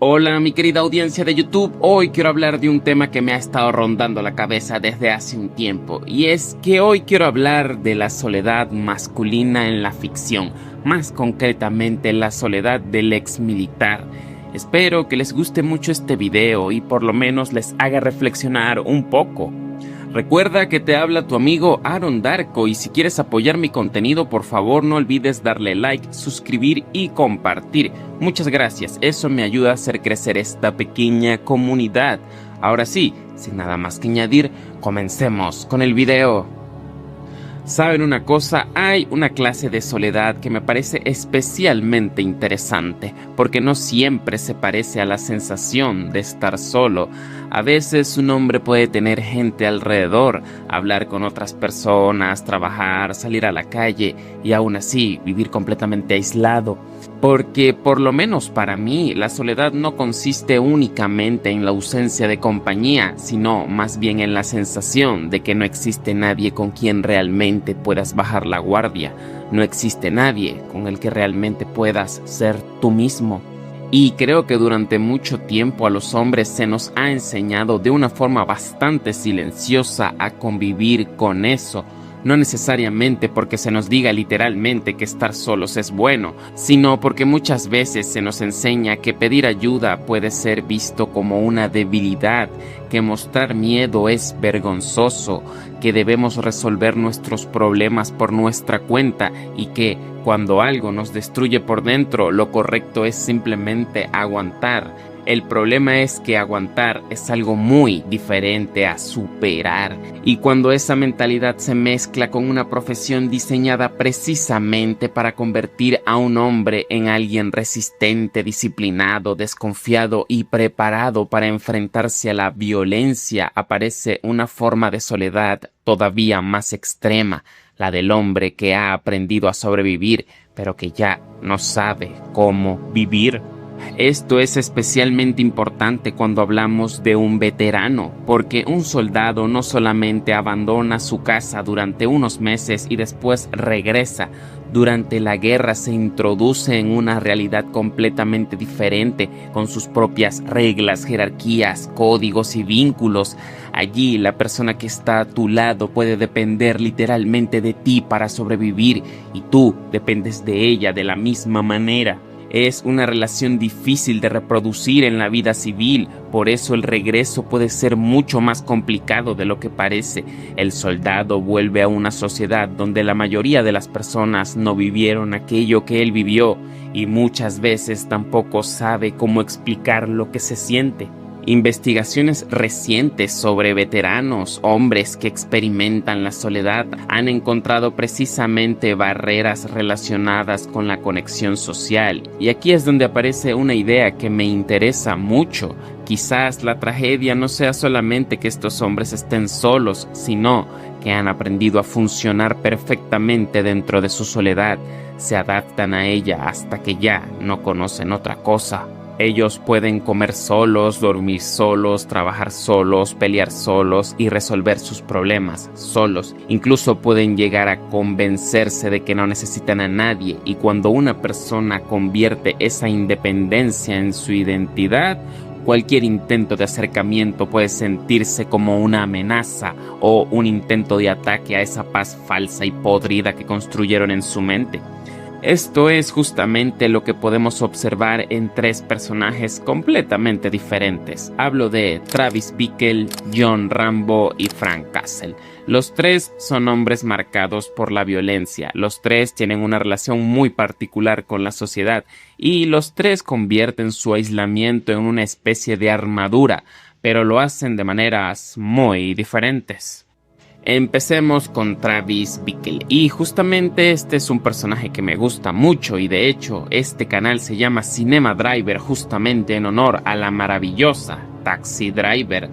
Hola mi querida audiencia de YouTube, hoy quiero hablar de un tema que me ha estado rondando la cabeza desde hace un tiempo, y es que hoy quiero hablar de la soledad masculina en la ficción, más concretamente la soledad del ex militar. Espero que les guste mucho este video y por lo menos les haga reflexionar un poco. Recuerda que te habla tu amigo Aaron Darko, y si quieres apoyar mi contenido, por favor no olvides darle like, suscribir y compartir. Muchas gracias, eso me ayuda a hacer crecer esta pequeña comunidad. Ahora sí, sin nada más que añadir, comencemos con el video. ¿Saben una cosa? Hay una clase de soledad que me parece especialmente interesante, porque no siempre se parece a la sensación de estar solo. A veces un hombre puede tener gente alrededor, hablar con otras personas, trabajar, salir a la calle y aún así vivir completamente aislado. Porque por lo menos para mí la soledad no consiste únicamente en la ausencia de compañía, sino más bien en la sensación de que no existe nadie con quien realmente puedas bajar la guardia. No existe nadie con el que realmente puedas ser tú mismo. Y creo que durante mucho tiempo a los hombres se nos ha enseñado de una forma bastante silenciosa a convivir con eso. No necesariamente porque se nos diga literalmente que estar solos es bueno, sino porque muchas veces se nos enseña que pedir ayuda puede ser visto como una debilidad, que mostrar miedo es vergonzoso, que debemos resolver nuestros problemas por nuestra cuenta y que cuando algo nos destruye por dentro, lo correcto es simplemente aguantar. El problema es que aguantar es algo muy diferente a superar, y cuando esa mentalidad se mezcla con una profesión diseñada precisamente para convertir a un hombre en alguien resistente, disciplinado, desconfiado y preparado para enfrentarse a la violencia, aparece una forma de soledad todavía más extrema, la del hombre que ha aprendido a sobrevivir, pero que ya no sabe cómo vivir. Esto es especialmente importante cuando hablamos de un veterano, porque un soldado no solamente abandona su casa durante unos meses y después regresa. Durante la guerra se introduce en una realidad completamente diferente, con sus propias reglas, jerarquías, códigos y vínculos. Allí la persona que está a tu lado puede depender literalmente de ti para sobrevivir, y tú dependes de ella de la misma manera. Es una relación difícil de reproducir en la vida civil, por eso el regreso puede ser mucho más complicado de lo que parece. El soldado vuelve a una sociedad donde la mayoría de las personas no vivieron aquello que él vivió, y muchas veces tampoco sabe cómo explicar lo que se siente. Investigaciones recientes sobre veteranos, hombres que experimentan la soledad, han encontrado precisamente barreras relacionadas con la conexión social. Y aquí es donde aparece una idea que me interesa mucho. Quizás la tragedia no sea solamente que estos hombres estén solos, sino que han aprendido a funcionar perfectamente dentro de su soledad. Se adaptan a ella hasta que ya no conocen otra cosa. Ellos pueden comer solos, dormir solos, trabajar solos, pelear solos y resolver sus problemas solos. Incluso pueden llegar a convencerse de que no necesitan a nadie, y cuando una persona convierte esa independencia en su identidad, cualquier intento de acercamiento puede sentirse como una amenaza o un intento de ataque a esa paz falsa y podrida que construyeron en su mente. Esto es justamente lo que podemos observar en tres personajes completamente diferentes. Hablo de Travis Bickle, John Rambo y Frank Castle. Los tres son hombres marcados por la violencia. Los tres tienen una relación muy particular con la sociedad, y los tres convierten su aislamiento en una especie de armadura, pero lo hacen de maneras muy diferentes. Empecemos con Travis Bickle, y justamente este es un personaje que me gusta mucho, y de hecho este canal se llama Cinema Driver justamente en honor a la maravillosa Taxi Driver.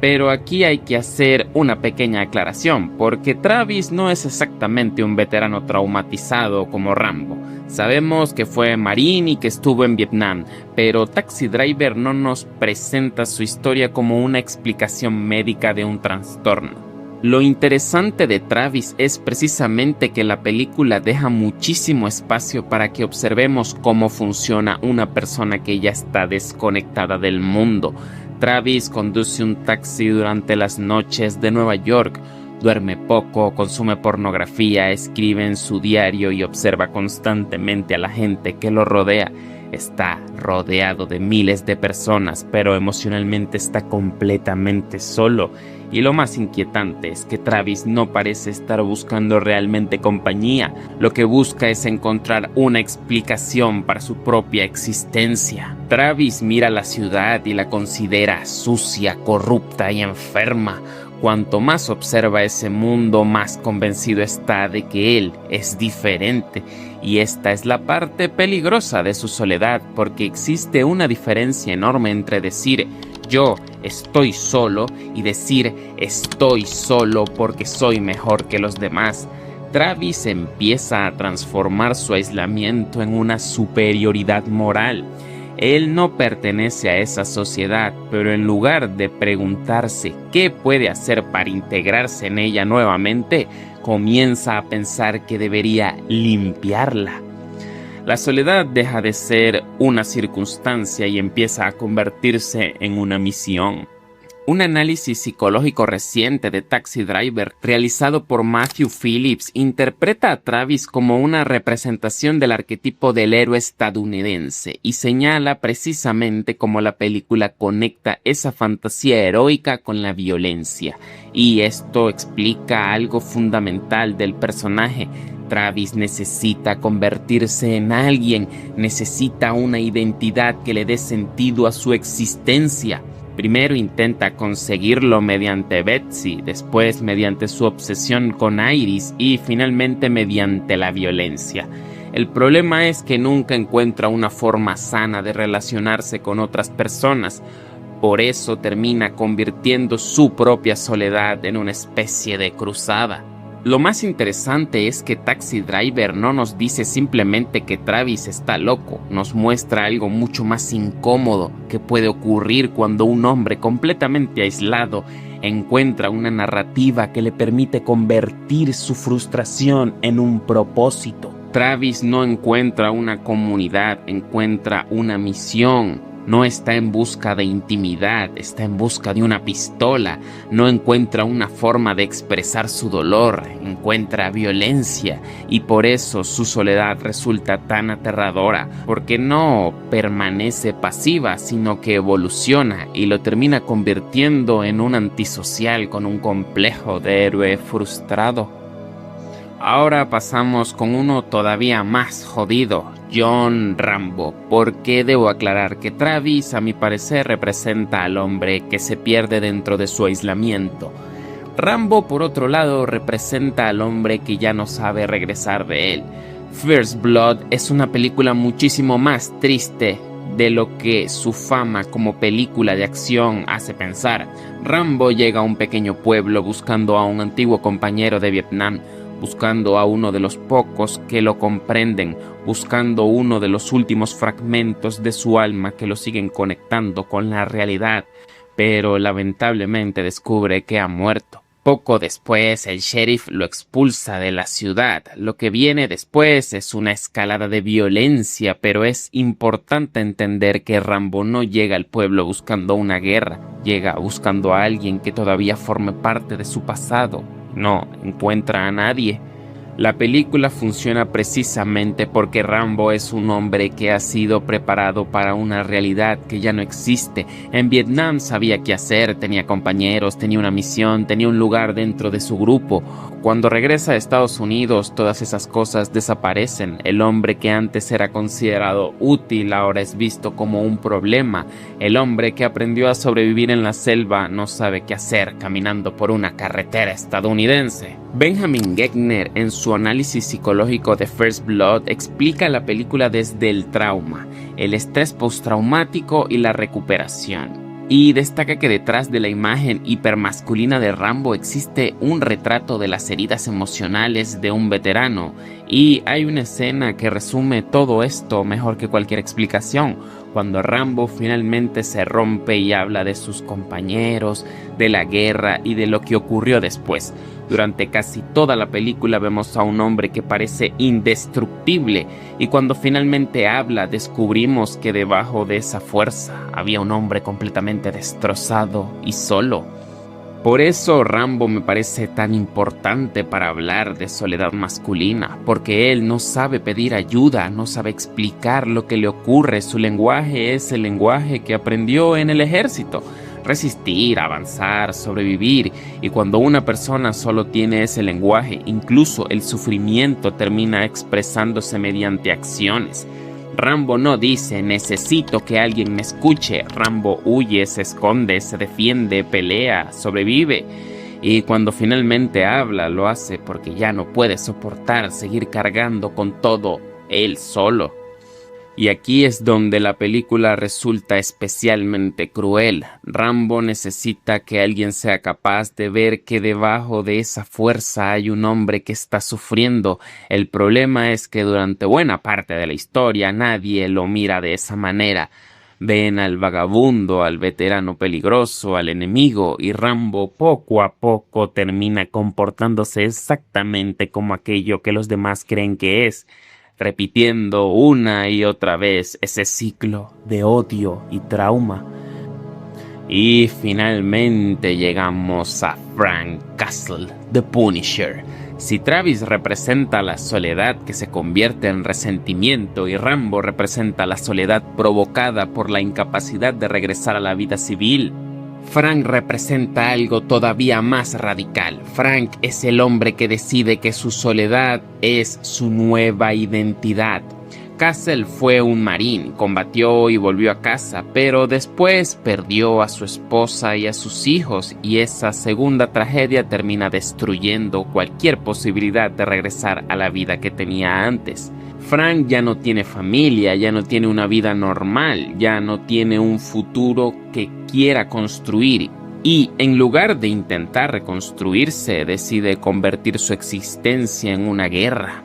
Pero aquí hay que hacer una pequeña aclaración, porque Travis no es exactamente un veterano traumatizado como Rambo. Sabemos que fue marín y que estuvo en Vietnam, pero Taxi Driver no nos presenta su historia como una explicación médica de un trastorno. Lo interesante de Travis es precisamente que la película deja muchísimo espacio para que observemos cómo funciona una persona que ya está desconectada del mundo. Travis conduce un taxi durante las noches de Nueva York, duerme poco, consume pornografía, escribe en su diario y observa constantemente a la gente que lo rodea. Está rodeado de miles de personas, pero emocionalmente está completamente solo. Y lo más inquietante es que Travis no parece estar buscando realmente compañía. Lo que busca es encontrar una explicación para su propia existencia. Travis mira la ciudad y la considera sucia, corrupta y enferma. Cuanto más observa ese mundo, más convencido está de que él es diferente. Y esta es la parte peligrosa de su soledad, porque existe una diferencia enorme entre decir yo estoy solo y decir estoy solo porque soy mejor que los demás. Travis empieza a transformar su aislamiento en una superioridad moral. Él no pertenece a esa sociedad, pero en lugar de preguntarse qué puede hacer para integrarse en ella nuevamente, comienza a pensar que debería limpiarla. La soledad deja de ser una circunstancia y empieza a convertirse en una misión. Un análisis psicológico reciente de Taxi Driver, realizado por Matthew Phillips, interpreta a Travis como una representación del arquetipo del héroe estadounidense y señala precisamente cómo la película conecta esa fantasía heroica con la violencia. Y esto explica algo fundamental del personaje. Travis necesita convertirse en alguien, necesita una identidad que le dé sentido a su existencia. Primero intenta conseguirlo mediante Betsy, después mediante su obsesión con Iris y finalmente mediante la violencia. El problema es que nunca encuentra una forma sana de relacionarse con otras personas. Por eso termina convirtiendo su propia soledad en una especie de cruzada. Lo más interesante es que Taxi Driver no nos dice simplemente que Travis está loco, nos muestra algo mucho más incómodo que puede ocurrir cuando un hombre completamente aislado encuentra una narrativa que le permite convertir su frustración en un propósito. Travis no encuentra una comunidad, encuentra una misión. No está en busca de intimidad, está en busca de una pistola. No encuentra una forma de expresar su dolor, encuentra violencia. Y por eso su soledad resulta tan aterradora, porque no permanece pasiva, sino que evoluciona y lo termina convirtiendo en un antisocial con un complejo de héroe frustrado. Ahora pasamos con uno todavía más jodido, John Rambo, porque debo aclarar que Travis a mi parecer representa al hombre que se pierde dentro de su aislamiento. Rambo por otro lado representa al hombre que ya no sabe regresar de él. First Blood es una película muchísimo más triste de lo que su fama como película de acción hace pensar. Rambo llega a un pequeño pueblo buscando a un antiguo compañero de Vietnam, buscando a uno de los pocos que lo comprenden, buscando uno de los últimos fragmentos de su alma que lo siguen conectando con la realidad, pero lamentablemente descubre que ha muerto. Poco después, el sheriff lo expulsa de la ciudad. Lo que viene después es una escalada de violencia, pero es importante entender que Rambo no llega al pueblo buscando una guerra, llega buscando a alguien que todavía forme parte de su pasado. No encuentra a nadie. La película funciona precisamente porque Rambo es un hombre que ha sido preparado para una realidad que ya no existe. En Vietnam sabía qué hacer, tenía compañeros, tenía una misión, tenía un lugar dentro de su grupo. Cuando regresa a Estados Unidos, todas esas cosas desaparecen. El hombre que antes era considerado útil ahora es visto como un problema. El hombre que aprendió a sobrevivir en la selva no sabe qué hacer caminando por una carretera estadounidense. Benjamin Geithner, en su análisis psicológico de First Blood, explica la película desde el trauma, el estrés postraumático y la recuperación. Y destaca que detrás de la imagen hipermasculina de Rambo existe un retrato de las heridas emocionales de un veterano. Y hay una escena que resume todo esto mejor que cualquier explicación. cuando Rambo finalmente se rompe y habla de sus compañeros, de la guerra y de lo que ocurrió después. Durante casi toda la película vemos a un hombre que parece indestructible, y cuando finalmente habla descubrimos que debajo de esa fuerza había un hombre completamente destrozado y solo. Por eso Rambo me parece tan importante para hablar de soledad masculina, porque él no sabe pedir ayuda, no sabe explicar lo que le ocurre. Su lenguaje es el lenguaje que aprendió en el ejército: resistir, avanzar, sobrevivir. Y cuando una persona solo tiene ese lenguaje, incluso el sufrimiento termina expresándose mediante acciones. Rambo no dice necesito que alguien me escuche. Rambo huye, se esconde, se defiende, pelea, sobrevive. Y cuando finalmente habla, lo hace porque ya no puede soportar seguir cargando con todo él solo. Y aquí es donde la película resulta especialmente cruel. Rambo necesita que alguien sea capaz de ver que debajo de esa fuerza hay un hombre que está sufriendo. El problema es que durante buena parte de la historia nadie lo mira de esa manera. Ven al vagabundo, al veterano peligroso, al enemigo, y Rambo poco a poco termina comportándose exactamente como aquello que los demás creen que es, repitiendo una y otra vez ese ciclo de odio y trauma. Y finalmente llegamos a Frank Castle, The Punisher. Si Travis representa la soledad que se convierte en resentimiento y Rambo representa la soledad provocada por la incapacidad de regresar a la vida civil, Frank representa algo todavía más radical. Frank es el hombre que decide que su soledad es su nueva identidad. Castle fue un marín, combatió y volvió a casa, pero después perdió a su esposa y a sus hijos, y esa segunda tragedia termina destruyendo cualquier posibilidad de regresar a la vida que tenía antes. Frank ya no tiene familia, ya no tiene una vida normal, ya no tiene un futuro que quiera construir, y en lugar de intentar reconstruirse, decide convertir su existencia en una guerra.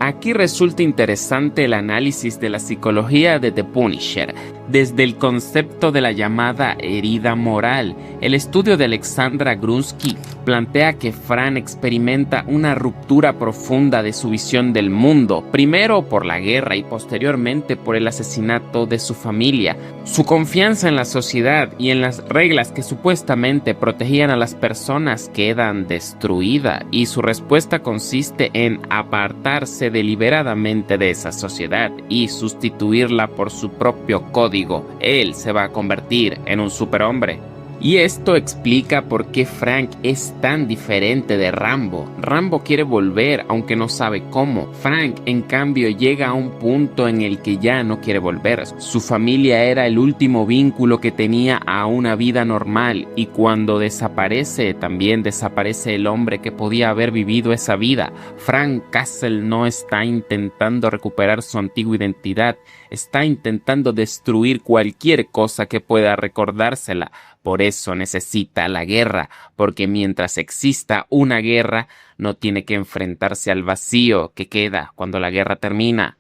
Aquí resulta interesante el análisis de la psicología de The Punisher, desde el concepto de la llamada herida moral. El estudio de Alexandra Grunsky plantea que Frank experimenta una ruptura profunda de su visión del mundo, primero por la guerra y posteriormente por el asesinato de su familia. Su confianza en la sociedad y en las reglas que supuestamente protegían a las personas quedan destruida, y su respuesta consiste en apartarse deliberadamente de esa sociedad y sustituirla por su propio código. Él se va a convertir en un superhombre. Y esto explica por qué Frank es tan diferente de Rambo. Rambo quiere volver, aunque no sabe cómo. Frank, en cambio, llega a un punto en el que ya no quiere volver. Su familia era el último vínculo que tenía a una vida normal, y cuando desaparece, también desaparece el hombre que podía haber vivido esa vida. Frank Castle no está intentando recuperar su antigua identidad, está intentando destruir cualquier cosa que pueda recordársela. Por eso necesita la guerra, porque mientras exista una guerra, no tiene que enfrentarse al vacío que queda cuando la guerra termina.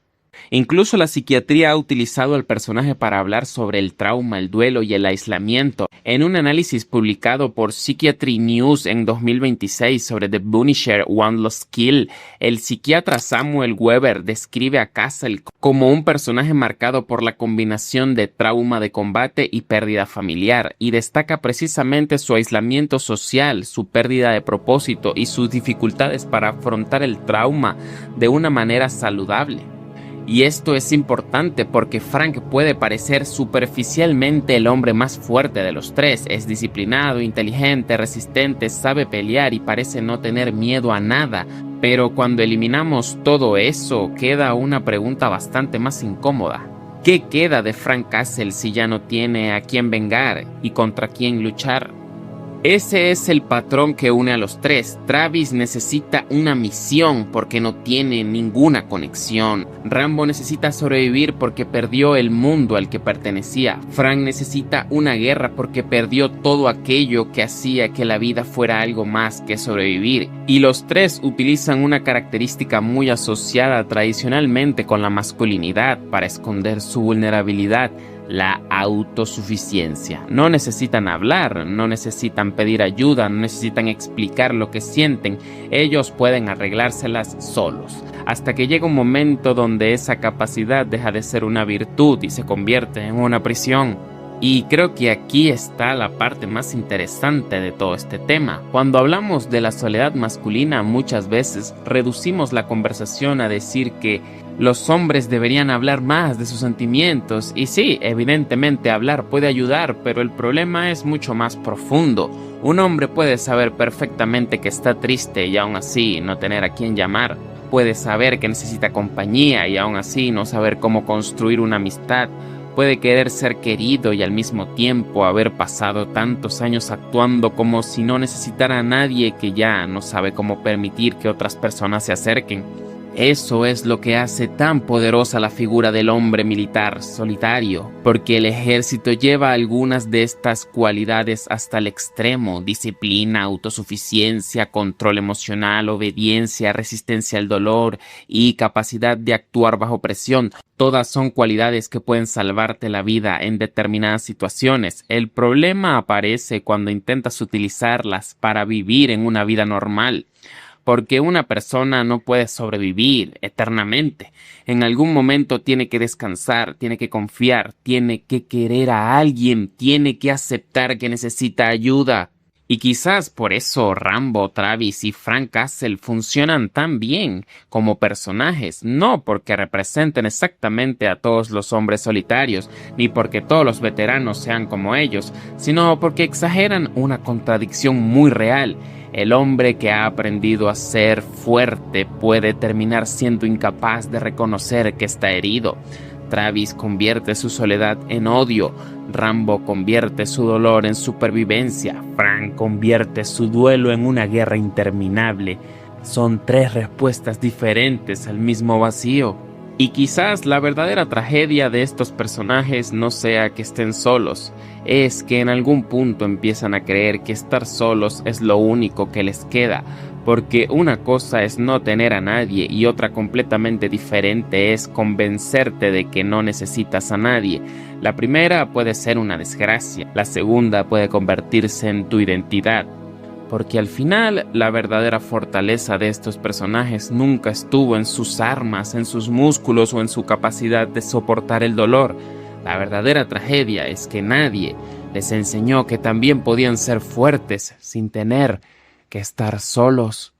Incluso la psiquiatría ha utilizado al personaje para hablar sobre el trauma, el duelo y el aislamiento. En un análisis publicado por Psychiatry News en 2026 sobre The Punisher One Lost Kill, el psiquiatra Samuel Weber describe a Castle como un personaje marcado por la combinación de trauma de combate y pérdida familiar, y destaca precisamente su aislamiento social, su pérdida de propósito y sus dificultades para afrontar el trauma de una manera saludable. Y esto es importante porque Frank puede parecer superficialmente el hombre más fuerte de los tres. Es disciplinado, inteligente, resistente, sabe pelear y parece no tener miedo a nada. Pero cuando eliminamos todo eso, queda una pregunta bastante más incómoda. ¿Qué queda de Frank Castle si ya no tiene a quién vengar y contra quién luchar? Ese es el patrón que une a los tres. Travis necesita una misión porque no tiene ninguna conexión. Rambo necesita sobrevivir porque perdió el mundo al que pertenecía. Frank necesita una guerra porque perdió todo aquello que hacía que la vida fuera algo más que sobrevivir. Y los tres utilizan una característica muy asociada tradicionalmente con la masculinidad para esconder su vulnerabilidad. la autosuficiencia. No necesitan hablar, no necesitan pedir ayuda, no necesitan explicar lo que sienten. Ellos pueden arreglárselas solos, hasta que llega un momento donde esa capacidad deja de ser una virtud y se convierte en una prisión. Y creo que aquí está la parte más interesante de todo este tema. Cuando hablamos de la soledad masculina, muchas veces reducimos la conversación a decir que los hombres deberían hablar más de sus sentimientos. Y sí, evidentemente hablar puede ayudar, pero el problema es mucho más profundo. Un hombre puede saber perfectamente que está triste y aún así no tener a quién llamar. Puede saber que necesita compañía y aún así no saber cómo construir una amistad. Puede querer ser querido y al mismo tiempo haber pasado tantos años actuando como si no necesitara a nadie, que ya no sabe cómo permitir que otras personas se acerquen. Eso es lo que hace tan poderosa la figura del hombre militar solitario, porque el ejército lleva algunas de estas cualidades hasta el extremo: disciplina, autosuficiencia, control emocional, obediencia, resistencia al dolor y capacidad de actuar bajo presión. Todas son cualidades que pueden salvarte la vida en determinadas situaciones. El problema aparece cuando intentas utilizarlas para vivir en una vida normal. Porque una persona no puede sobrevivir eternamente. En algún momento tiene que descansar, tiene que confiar, tiene que querer a alguien, tiene que aceptar que necesita ayuda. Y quizás por eso Rambo, Travis y Frank Castle funcionan tan bien como personajes, no porque representen exactamente a todos los hombres solitarios, ni porque todos los veteranos sean como ellos, sino porque exageran una contradicción muy real. El hombre que ha aprendido a ser fuerte puede terminar siendo incapaz de reconocer que está herido. Travis convierte su soledad en odio. Rambo convierte su dolor en supervivencia. Frank convierte su duelo en una guerra interminable. Son tres respuestas diferentes al mismo vacío. Y quizás la verdadera tragedia de estos personajes no sea que estén solos, es que en algún punto empiezan a creer que estar solos es lo único que les queda, porque una cosa es no tener a nadie y otra completamente diferente es convencerte de que no necesitas a nadie. La primera puede ser una desgracia, la segunda puede convertirse en tu identidad. Porque al final la verdadera fortaleza de estos personajes nunca estuvo en sus armas, en sus músculos o en su capacidad de soportar el dolor. La verdadera tragedia es que nadie les enseñó que también podían ser fuertes sin tener que estar solos.